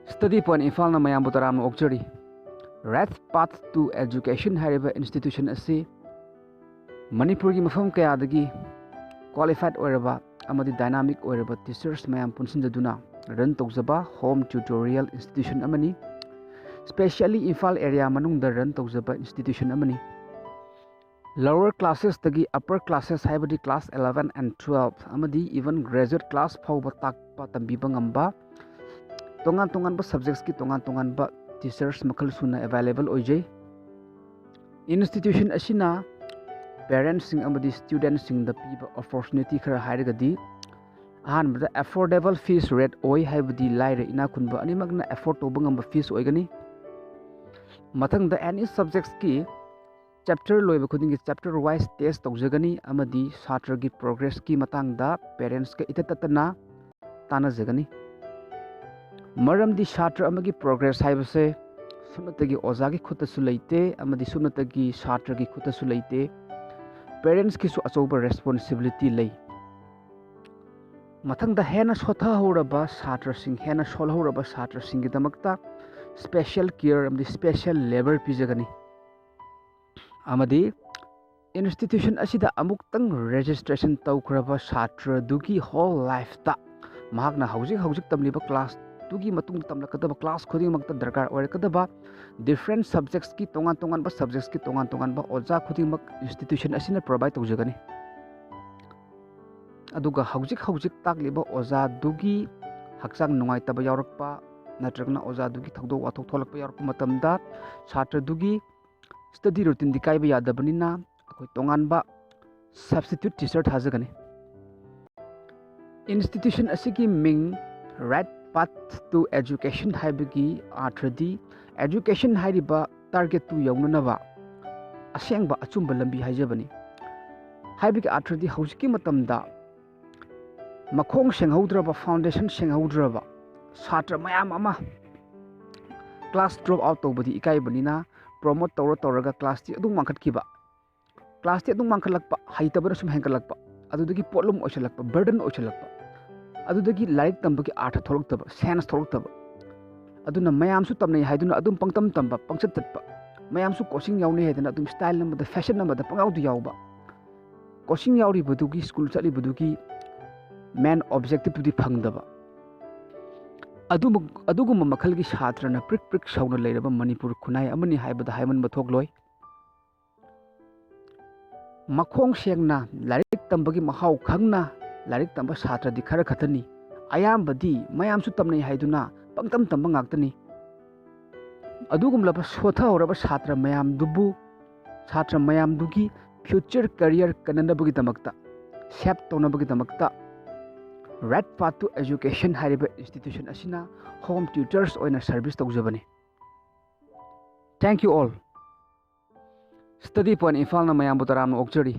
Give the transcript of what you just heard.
Study Point Imphal na mayam butaram okjari. Red Path to Education hariba institution asi Manipur gi mafam kaya dagi qualified oiraba amadi dynamic oiraba teachers mayam punsinjaduna run tawjaba home tutorial institution amani specially Imphal area manungda run tawjaba institution amani lower classes tagi upper classes haibadi class 11 and 12 amadi even graduate class phawba takpa tambiba ngamba tongan ba subjects ki tongan ba teachers makhal suna available oijay institution asina parents sing amadi students sing the piba opportunity khara hairagadi ahanbada affordable fees rate oi haibadi laire ina kunba animagna afford to bangamba fees oigani mathangda any subjects ki chapter loiba khuding ki chapter wise test tawjagani amadi chhatra gi progress ki matangda parents ka itatatana tana jagani maramdi chhatra amagi progress haibase sunatagi oza gi khuta su leite amadi sunatagi chhatra gi khuta su leite parents ki su achoba responsibility lei mathangda hena sotha horaba chhatra sing hena sol horaba chhatra sing gi damakta special care amadi special labor pijagani amadi institution asida amuktang registration tawkraba chhatra dugi whole life ta mahakna hojik tamliba class tugi matung tamlakadaba class khuding makta darkar oirakadaba different subjects ki tongan ba subjects ki tongan ba oja khuding mak institution asina provide tawjagani aduga hojik takliba oja dugi hakchang nungai taba yaurakpa natragna oja dugi thagdo wathok tholakpa yaurakpa matamda chhatra dugi study routine dikai ba yadabanina akoi tongan ba substitute teacher thajagani institution asigi ming right path to education haibagi atradi education haiba target to yaunanaba asengba achumba lambi haijabani haibagi atradi hojiki matamda makhong senghaudraba foundation senghaudraba chhatra mayam ama class drop out tawbadi ikai banina promote tawraga class ti adung mangkhatkiba class ti adung mangkhalakpa haitabara sum hengkalakpa adudagi problem oisalakpa burden oisalakpa adudagi laik tambagi artha tholoktaba sense tholoktaba aduna mayamsu tamnai haiduna adum pangtam tamba pangchat tatpa mayamsu coaching yauni haidana adum style namada fashion namada pangaudu yauba coaching yauri badugi school chali badugi main objective to di phangdaba adugum makhalgi chhatrana prik sauna leiraba Manipur khunai amani haibada haiman bathok loi makhong sengna laik tambagi mahau khangna larik tamba chhatra di khara khatani ayambadi mayamsu tamnai haiduna pangtam tamba ngaktani adugumlaba sotha horaba chhatra mayam dugi future career kananabagi damakta shape tonabagi damakta red path to education hariba institution asina home tutors oina service tawjabani thank you all study point Imphal na mayam butaram okjari